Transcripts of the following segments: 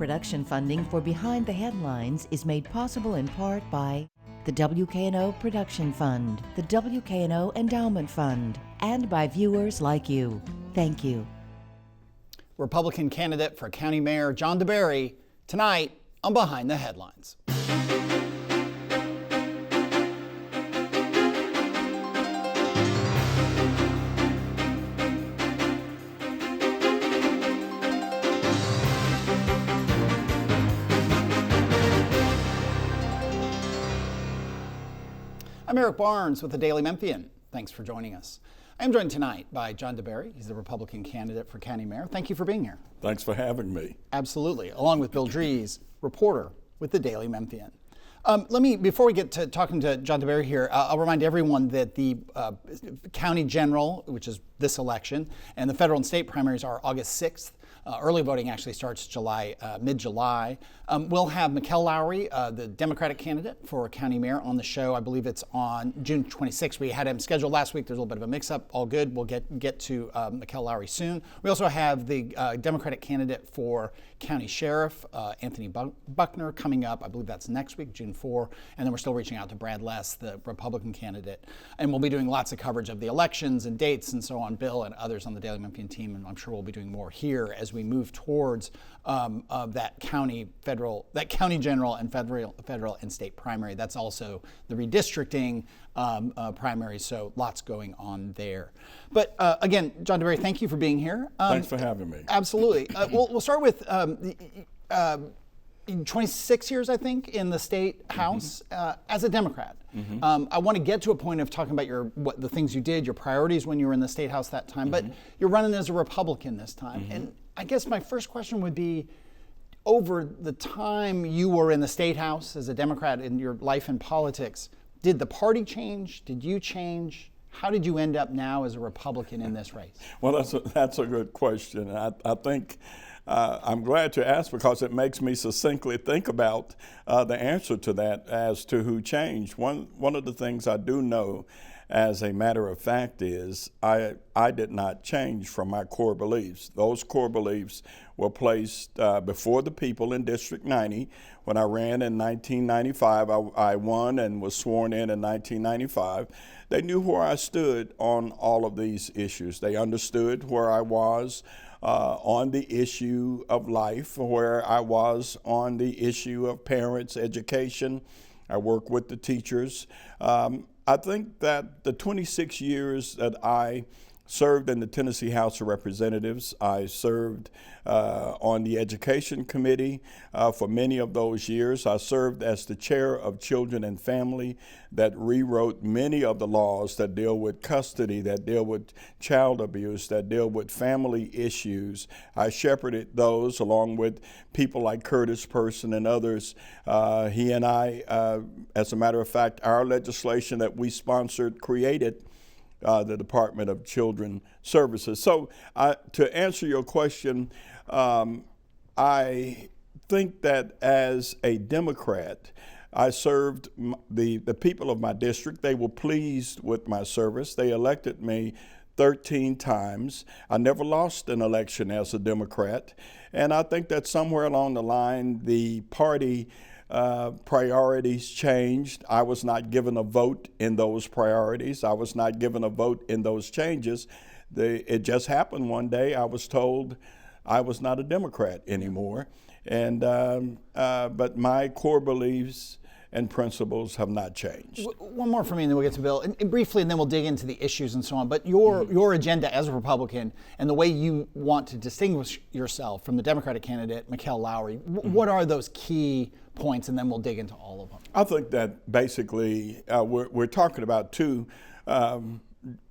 production funding for Behind the Headlines is made possible in part by the WKNO Production Fund, the WKNO Endowment Fund, and by viewers like you. Thank you. Republican candidate for County Mayor John DeBerry tonight on Behind the Headlines. I'm Eric Barnes with the Daily Memphian. Thanks for joining us. I am joined tonight by John DeBerry. He's the Republican candidate for County Mayor. Thank you for being here. Thanks for having me. Absolutely. Along with Bill Dries, reporter with the Daily Memphian. Before we get to talking to John DeBerry here, I'll remind everyone that the county general, which is this election, and the federal and state primaries are August 6th. Early voting actually starts mid-July. We'll have Mikkel Lowry, the Democratic candidate for County Mayor, on the show. I believe it's on June 26th. We had him scheduled last week. There's a little bit of a mix-up. All good. We'll get to Mikkel Lowry soon. We also have the Democratic candidate for County Sheriff, Anthony Buckner, coming up. I believe that's next week, June 4. And then we're still reaching out to Brad Less, the Republican candidate. And we'll be doing lots of coverage of the elections and dates and so on. Bill and others on the Daily Memphian team, and I'm sure we'll be doing more here as we move towards that county general and federal and state primary. That's also the redistricting primary, so lots going on there. But again, John DeBerry, thank you for being here. Thanks for having me. Absolutely. We'll start with 26 years, I think, in the state house as a Democrat. I want to get to a point of talking about the things you did, your priorities when you were in the state house that time, but you're running as a Republican this time. And I guess my first question would be, over the time you were in the state house as a Democrat in your life in politics, did the party change? Did you change? How did you end up now as a Republican in this race? Well, that's a good question. I think I'm glad to ask because it makes me succinctly think about the answer to that as to who changed. One of the things I do know, as a matter of fact, is I did not change from my core beliefs. Those core beliefs were placed before the people in District 90. When I ran in 1995, I won and was sworn in 1995. They knew where I stood on all of these issues. They understood where I was on the issue of life, where I was on the issue of parents' education. I work with the teachers. I think that the 26 years that I served in the Tennessee House of Representatives, I served on the Education Committee for many of those years. I served as the chair of Children and Family that rewrote many of the laws that deal with custody, that deal with child abuse, that deal with family issues. I shepherded those along with people like Curtis Person and others. He and I, as a matter of fact, our legislation that we sponsored created the Department of Children Services. So to answer your question, I think that as a Democrat, I served the people of my district. They were pleased with my service. They elected me 13 times. I never lost an election as a Democrat. And I think that somewhere along the line, the party priorities changed. I was not given a vote in those priorities. I was not given a vote in those changes. It just happened one day. I was told I was not a Democrat anymore. And but my core beliefs and principles have not changed. One more for me, and then we'll get to Bill. And briefly, and then we'll dig into the issues and so on. But your agenda as a Republican and the way you want to distinguish yourself from the Democratic candidate, Mikkel Lowry, what are those key points? And then we'll dig into all of them. I think that basically we're talking about two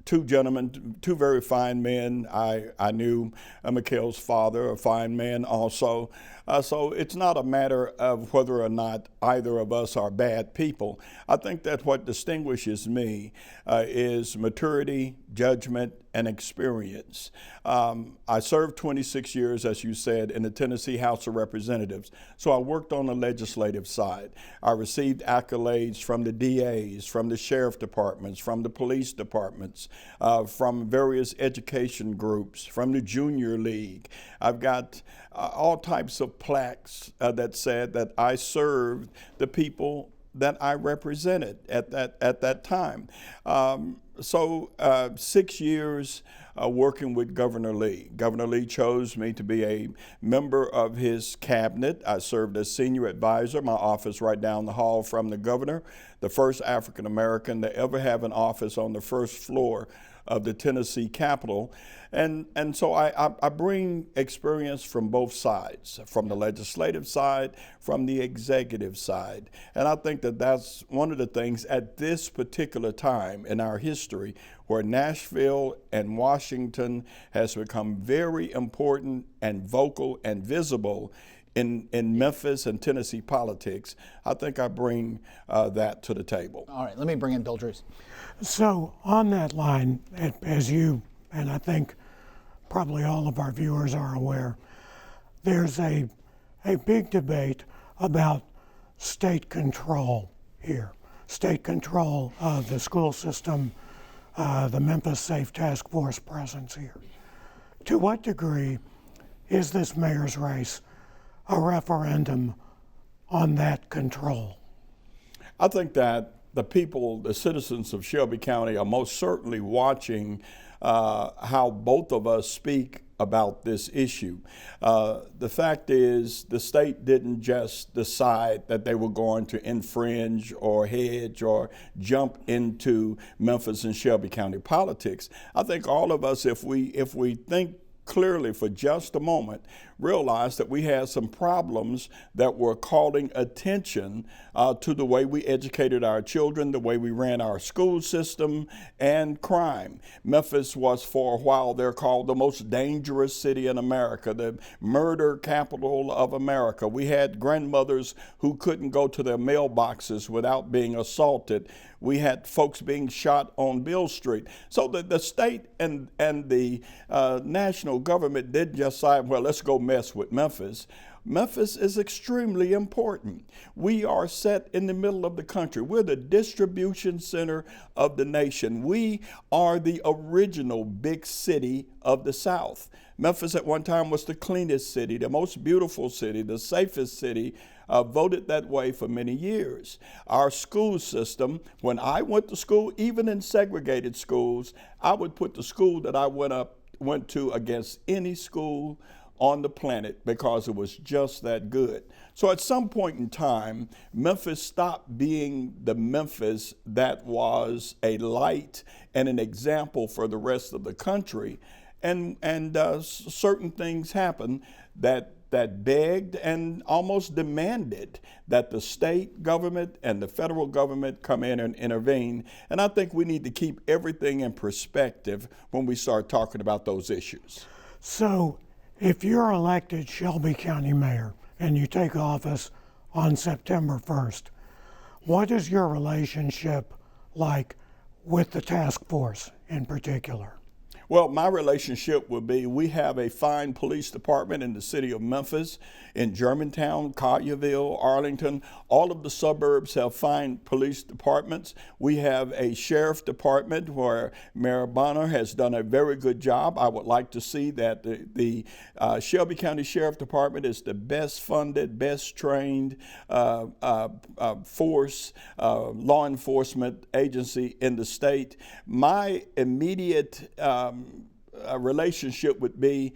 gentlemen, two very fine men. I knew Mikkel's father, a fine man also. So it's not a matter of whether or not either of us are bad people. I think that what distinguishes me is maturity, judgment, and experience. I served 26 years, as you said, in the Tennessee House of Representatives. So I worked on the legislative side. I received accolades from the DAs, from the sheriff departments, from the police departments, from various education groups, from the Junior League. I've got all types of plaques that said that I served the people that I represented at that time. So 6 years working with Governor Lee. Governor Lee chose me to be a member of his cabinet. I served as senior advisor, my office right down the hall from the governor, the first African American to ever have an office on the first floor of the Tennessee Capitol. And so I bring experience from both sides, from the legislative side, from the executive side. And I think that that's one of the things at this particular time in our history where Nashville and Washington has become very important and vocal and visible in Memphis and Tennessee politics. I think I bring that to the table. All right, let me bring in Bill Dries. So on that line, as you and I think probably all of our viewers are aware, there's a big debate about state control here. State control of the school system, the Memphis Safe Task Force presence here. To what degree is this mayor's race a referendum on that control? I think that the people, the citizens of Shelby County are most certainly watching how both of us speak about this issue. The fact is, the state didn't just decide that they were going to infringe or hedge or jump into Memphis and Shelby County politics. I think all of us, if we think clearly for just a moment, realized that we had some problems that were calling attention to the way we educated our children, the way we ran our school system, and crime. Memphis was for a while they're called the most dangerous city in America, the murder capital of America. We had grandmothers who couldn't go to their mailboxes without being assaulted. We had folks being shot on Bill Street. So the state and the national government didn't just say, well, let's go mess with Memphis. Memphis is extremely important. We are set in the middle of the country. We're the distribution center of the nation. We are the original big city of the South. Memphis at one time was the cleanest city, the most beautiful city, the safest city, voted that way for many years. Our school system, when I went to school, even in segregated schools, I would put the school that I went to against any school on the planet because it was just that good. So at some point in time, Memphis stopped being the Memphis that was a light and an example for the rest of the country. And certain things happened that begged and almost demanded that the state government and the federal government come in and intervene. And I think we need to keep everything in perspective when we start talking about those issues. So if you're elected Shelby County Mayor and you take office on September 1st, what is your relationship like with the task force in particular? Well, my relationship would be, we have a fine police department in the city of Memphis, in Germantown, Collierville, Arlington. All of the suburbs have fine police departments. We have a sheriff department where Mayor Bonner has done a very good job. I would like to see that the Shelby County Sheriff Department is the best funded, best trained force, law enforcement agency in the state. My immediate relationship would be,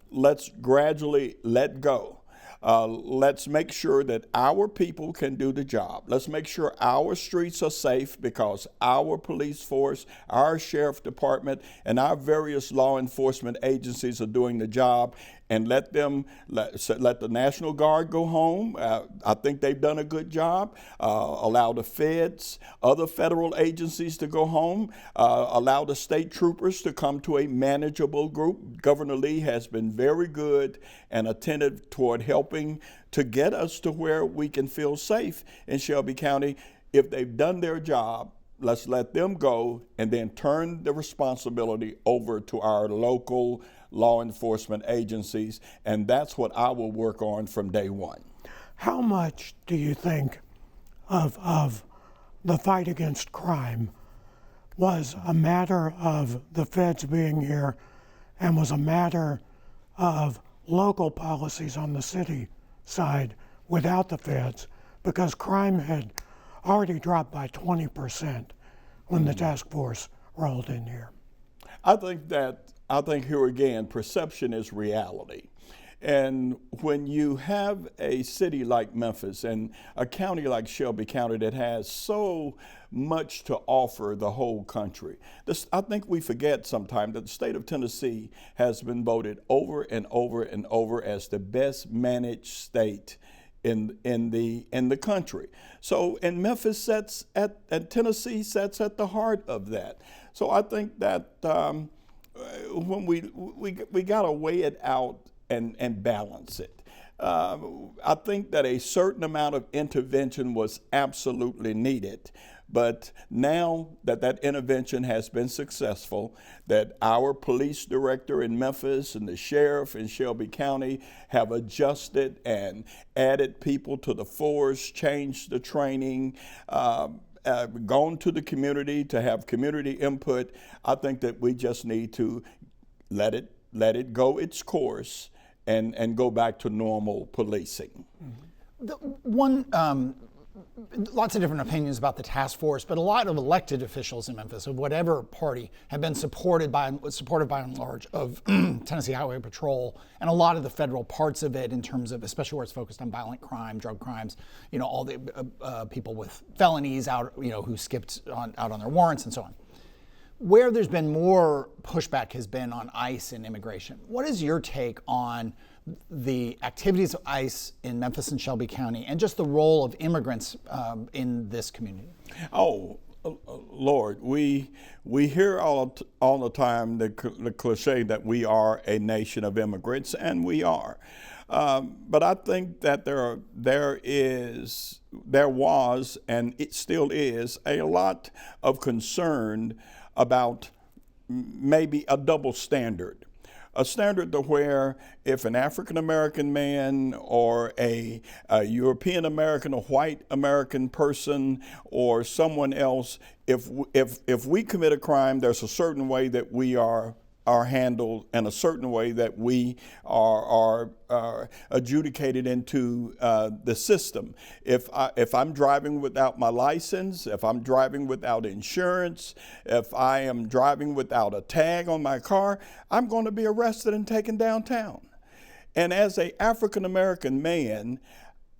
let's gradually let go. Let's make sure that our people can do the job. Let's make sure our streets are safe because our police force, our sheriff department, and our various law enforcement agencies are doing the job. And let the National Guard go home. I think they've done a good job. Allow the feds, other federal agencies to go home. Allow the state troopers to come to a manageable group. Governor Lee has been very good and attentive toward helping to get us to where we can feel safe in Shelby County. If they've done their job, let's let them go and then turn the responsibility over to our local law enforcement agencies. And that's what I will work on from day one. How much do you think of the fight against crime was a matter of the feds being here and was a matter of local policies on the city side without the feds, because crime had already dropped by 20% when the task force rolled in here? I think here again, perception is reality. And when you have a city like Memphis and a county like Shelby County that has so much to offer the whole country, I think we forget sometimes that the state of Tennessee has been voted over and over and over as the best managed state in the country. So, and Memphis sets and Tennessee sets at the heart of that. So I think that when we got to weigh it out and balance it. I think that a certain amount of intervention was absolutely needed. But now that intervention has been successful, that our police director in Memphis and the sheriff in Shelby County have adjusted and added people to the force, changed the training, gone to the community to have community input, I think that we just need to let it go its course and go back to normal policing. Lots of different opinions about the task force, but a lot of elected officials in Memphis of whatever party have been supported by and large of Tennessee Highway Patrol and a lot of the federal parts of it in terms of, especially where it's focused on violent crime, drug crimes, all the people with felonies out, who skipped out on their warrants and so on. Where there's been more pushback has been on ICE and immigration. What is your take on the activities of ICE in Memphis and Shelby County and just the role of immigrants in this community? Oh, Lord, we hear all the time the cliche that we are a nation of immigrants, and we are. But I think that there was, and it still is, a lot of concern about maybe a double standard. A standard to where if an African American man or a European American or white American person or someone else, if we commit a crime, there's a certain way that we are handled and a certain way that we are adjudicated into the system. If I'm driving without my license, if I'm driving without insurance, if I am driving without a tag on my car, I'm going to be arrested and taken downtown. And as an African American man,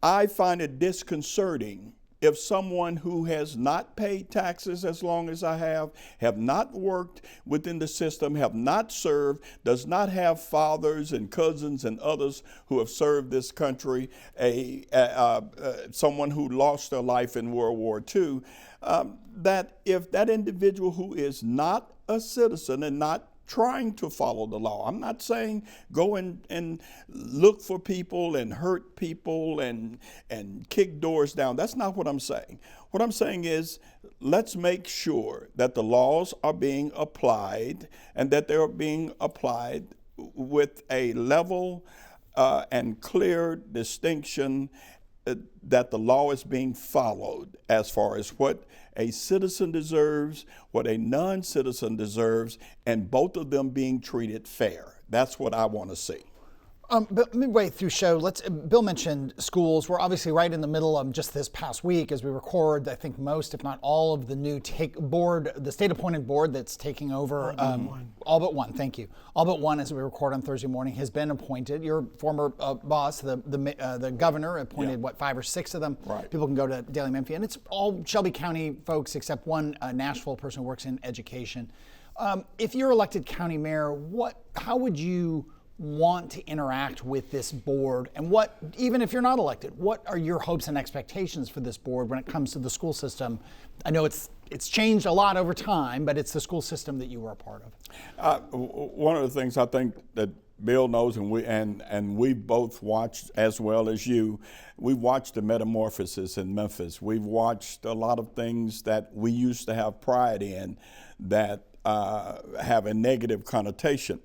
I find it disconcerting if someone who has not paid taxes as long as I have not worked within the system, have not served, does not have fathers and cousins and others who have served this country, someone who lost their life in World War II, that if that individual who is not a citizen and not trying to follow the law. I'm not saying go and look for people and hurt people and kick doors down. That's not what I'm saying. What I'm saying is let's make sure that the laws are being applied and that they're being applied with a level and clear distinction that the law is being followed as far as what a citizen deserves, what a non-citizen deserves, and both of them being treated fair. That's what I want to see. But midway through show, Bill mentioned schools. We're obviously right in the middle of just this past week as we record, I think most, if not all, of the new the state-appointed board that's taking over. All but one, thank you. All but one, as we record on Thursday morning, has been appointed. Your former boss, the governor, appointed, 5 or 6 of them. Right. People can go to Daily Memphian. It's all Shelby County folks except one Nashville person who works in education. If you're elected county mayor, how would you want to interact with this board, and even if you're not elected, what are your hopes and expectations for this board when it comes to the school system? I know it's changed a lot over time, but it's the school system that you were a part of. One of the things I think that Bill knows, and we both watched as well as you. We watched the metamorphosis in Memphis. We've watched a lot of things that we used to have pride in that have a negative connotation.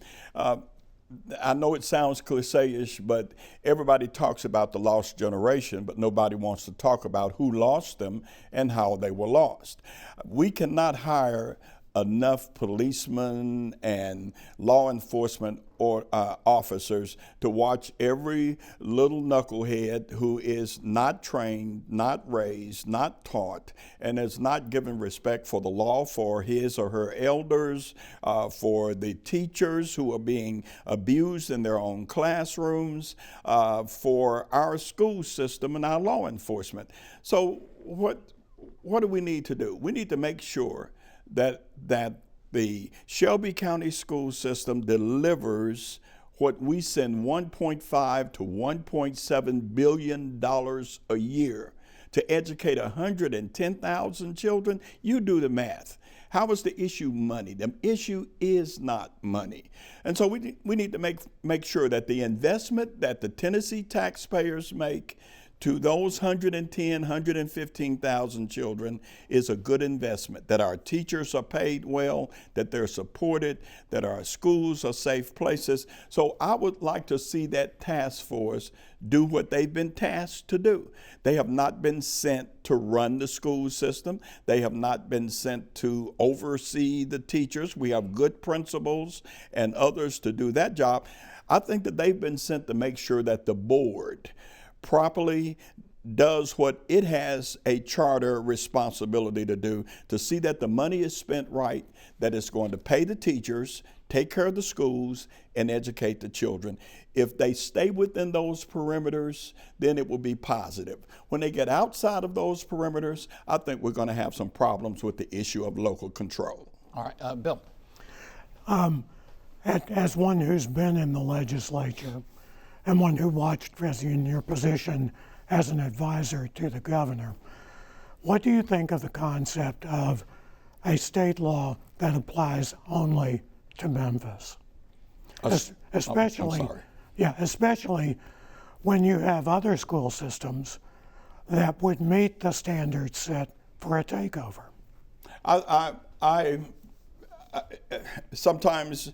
I know it sounds cliche-ish, but everybody talks about the lost generation, but nobody wants to talk about who lost them and how they were lost. We cannot hire enough policemen and law enforcement or officers to watch every little knucklehead who is not trained, not raised, not taught, and is not given respect for the law, for his or her elders, for the teachers who are being abused in their own classrooms, for our school system and our law enforcement. So what do we need to do? We need to make sure that the Shelby County school system delivers what we send $1.5 to $1.7 billion a year to educate 110,000 children. You do the math. How is the issue money? The issue is not money. And so we need to make sure that the investment that the Tennessee taxpayers make to those 110, 115,000 children is a good investment, that our teachers are paid well, that they're supported, that our schools are safe places. So I would like to see that task force do what they've been tasked to do. They have not been sent to run the school system. They have not been sent to oversee the teachers. We have good principals and others to do that job. I think that they've been sent to make sure that the board properly does what it has a charter responsibility to do, to see that the money is spent right, that it's going to pay the teachers, take care of the schools, and educate the children. If they stay within those perimeters, then it will be positive. When they get outside of those perimeters, I think we're going to have some problems with the issue of local control. All right, Bill. As one who's been in the legislature, and one who watched in your position as an advisor to the governor, what do you think of the concept of a state law that applies only to Memphis? Especially when you have other school systems that would meet the standards set for a takeover. Sometimes,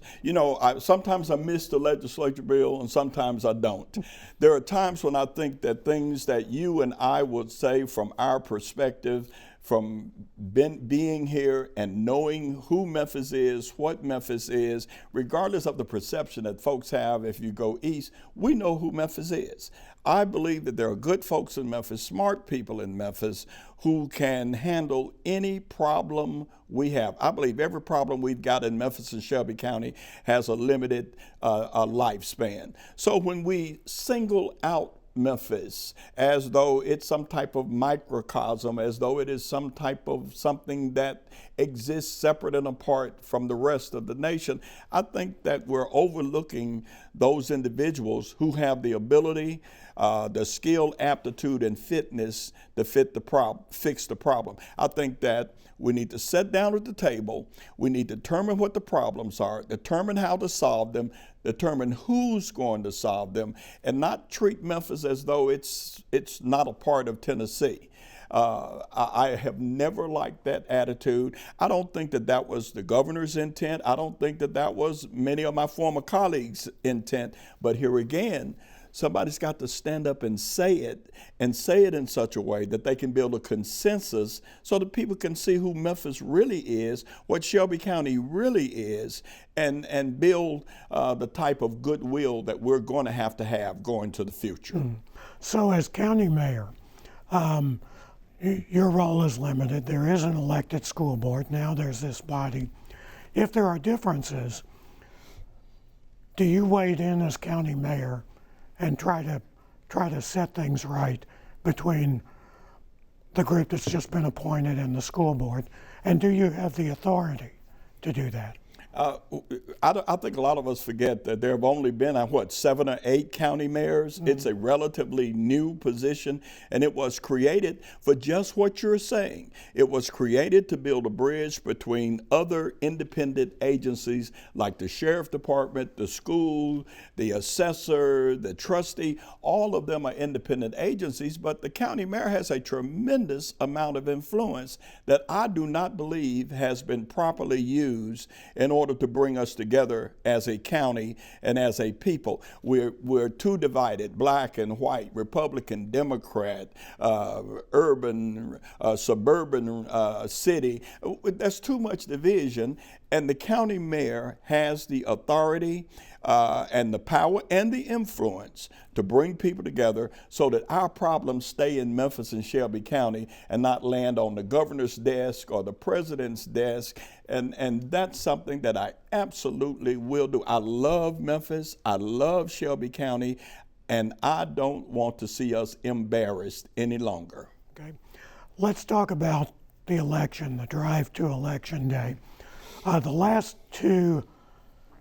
sometimes I miss the legislature, Bill, and sometimes I don't. There are times when I think that things that you and I would say from our perspective, from being here and knowing who Memphis is, what Memphis is, regardless of the perception that folks have if you go east, we know who Memphis is. I believe that there are good folks in Memphis, smart people in Memphis, who can handle any problem we have. I believe every problem we've got in Memphis and Shelby County has a limited lifespan. So when we single out Memphis as though it's some type of microcosm, as though it is some type of something that exists separate and apart from the rest of the nation, I think that we're overlooking those individuals who have the ability, the skill, aptitude, and fitness to fix the problem. I think that we need to sit down at the table. We need to determine what the problems are, determine how to solve them, determine who's going to solve them, and not treat Memphis as though it's not a part of Tennessee. I have never liked that attitude. I don't think that was the governor's intent. I don't think that was many of my former colleagues' intent. But here again, somebody's got to stand up and say it in such a way that they can build a consensus so that people can see who Memphis really is, what Shelby County really is, and build the type of goodwill that we're going to have going to the future. So as county mayor, your role is limited. There is an elected school board. Now there's this body. If there are differences, do you wade in as county mayor and try to set things right between the group that's just been appointed and the school board? And do you have the authority to do that? I think a lot of us forget that there have only been, 7 or 8 county mayors. Mm-hmm. It's a relatively new position, and it was created for just what you're saying. It was created to build a bridge between other independent agencies like the sheriff department, the school, the assessor, the trustee. All of them are independent agencies, but the county mayor has a tremendous amount of influence that I do not believe has been properly used in order to bring us together as a county and as a people. We're too divided, black and white, Republican, Democrat, urban, suburban, city. There's too much division, and the county mayor has the authority and the power and the influence to bring people together so that our problems stay in Memphis and Shelby County and not land on the governor's desk or the president's desk. And that's something that I absolutely will do. I love Memphis. I love Shelby County. And I don't want to see us embarrassed any longer. Okay. Let's talk about the election, the drive to Election Day. The last 2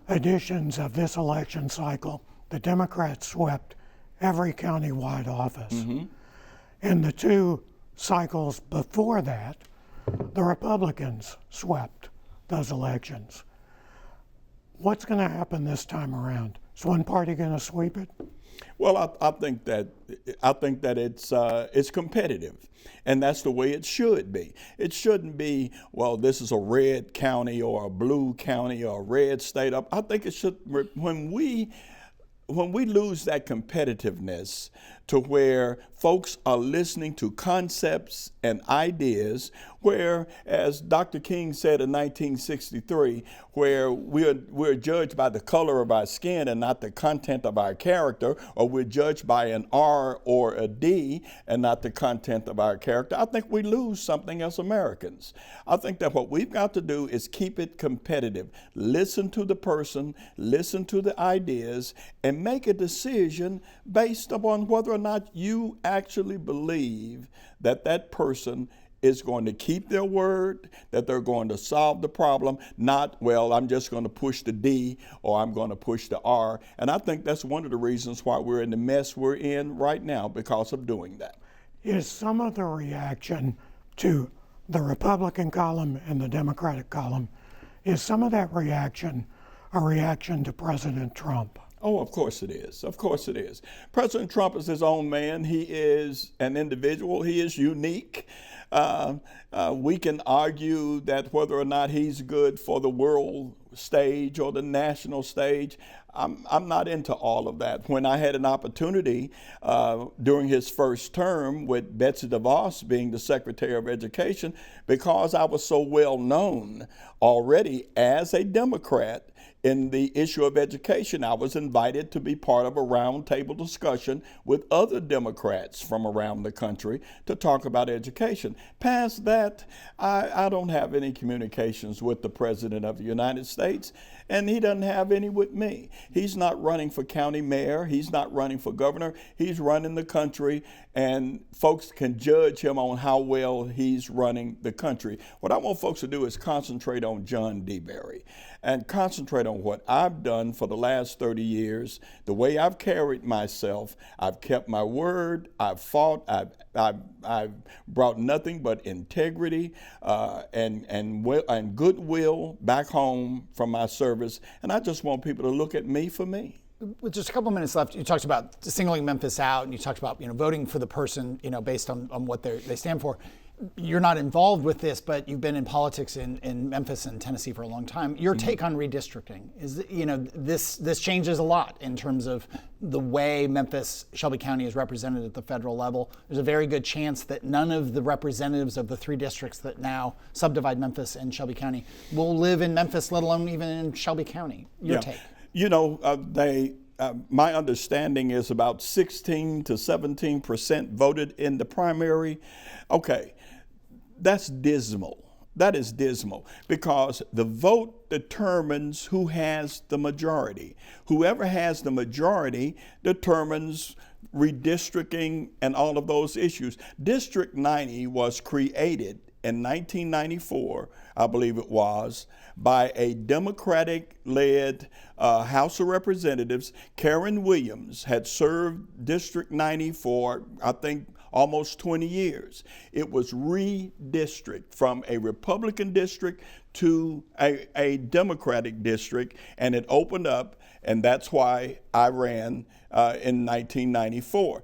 editions of this election cycle, the Democrats swept every county-wide office. Mm-hmm. In the 2 cycles before that, the Republicans swept those elections. What's going to happen this time around? Is one party going to sweep it? Well, I think that it's competitive, and that's the way it should be. It shouldn't be, well, this is a red county or a blue county or a red state. I think it should, when we lose that competitiveness to where folks are listening to concepts and ideas, where, as Dr. King said in 1963, where we're judged by the color of our skin and not the content of our character, or we're judged by an R or a D and not the content of our character, I think we lose something as Americans. I think that what we've got to do is keep it competitive. Listen to the person, listen to the ideas, and make a decision based upon whether or not you actually believe that that person is going to keep their word, that they're going to solve the problem, not, well, I'm just going to push the D or I'm going to push the R. And I think that's one of the reasons why we're in the mess we're in right now, because of doing that. Is some of the reaction to the Republican column and the Democratic column, is some of that reaction a reaction to President Trump? Oh, of course it is. Of course it is. President Trump is his own man. He is an individual. He is unique. We can argue that whether or not he's good for the world stage or the national stage. I'm not into all of that. When I had an opportunity during his first term with Betsy DeVos being the Secretary of Education, because I was so well known already as a Democrat in the issue of education, I was invited to be part of a roundtable discussion with other Democrats from around the country to talk about education. Past that, I don't have any communications with the President of the United States, and he doesn't have any with me. He's not running for county mayor. He's not running for governor. He's running the country, and folks can judge him on how well he's running the country. What I want folks to do is concentrate on John DeBerry and concentrate on what I've done for the last 30 years, the way I've carried myself. I've kept my word. I've fought. I've brought nothing but integrity and goodwill back home from my service. And I just want people to look at me for me. With just a couple minutes left, you talked about singling Memphis out, and you talked about voting for the person based on what they stand for. You're not involved with this, but you've been in politics in Memphis and Tennessee for a long time. Your take on redistricting is, this changes a lot in terms of the way Memphis, Shelby County is represented at the federal level. There's a very good chance that none of the representatives of the 3 districts that now subdivide Memphis and Shelby County will live in Memphis, let alone even in Shelby County. Your take? My understanding is about 16 to 17% voted in the primary. Okay, that's dismal. That is dismal, because the vote determines who has the majority. Whoever has the majority determines redistricting and all of those issues. District 90 was created in 1994, I believe it was, by a Democratic-led House of Representatives. Karen Williams had served District 90 for, I think, almost 20 years. It was redistricted from a Republican district to a Democratic district, and it opened up, and that's why I ran in 1994.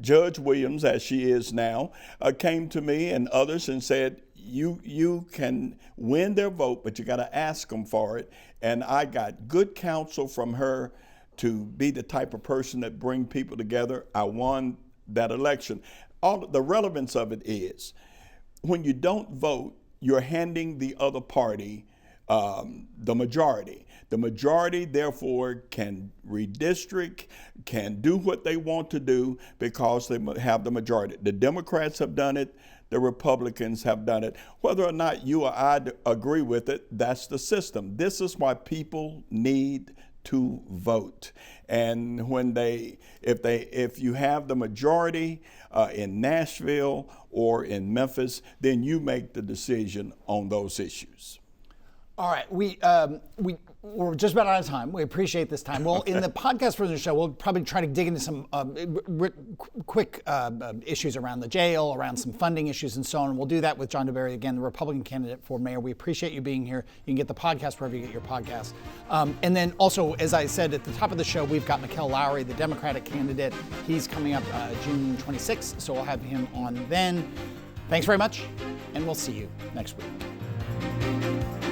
Judge Williams, as she is now, came to me and others and said, you can win their vote, but you got to ask them for it. And I got good counsel from her to be the type of person that bring people together. I won that election. The relevance of it is, when you don't vote, you're handing the other party the majority. The majority, therefore, can redistrict, can do what they want to do because they have the majority. The Democrats have done it. The Republicans have done it. Whether or not you or I agree with it, that's the system. This is why people need to vote. And if you have the majority in Nashville or in Memphis, then you make the decision on those issues. All right, we're just about out of time. We appreciate this time. Well, in the podcast version of the show, we'll probably try to dig into some quick issues around the jail, around some funding issues and so on. We'll do that with John DeBerry, again, the Republican candidate for mayor. We appreciate you being here. You can get the podcast wherever you get your podcasts. And then also, as I said at the top of the show, we've got Mikkel Lowry, the Democratic candidate. He's coming up June 26th, so we'll have him on then. Thanks very much, and we'll see you next week.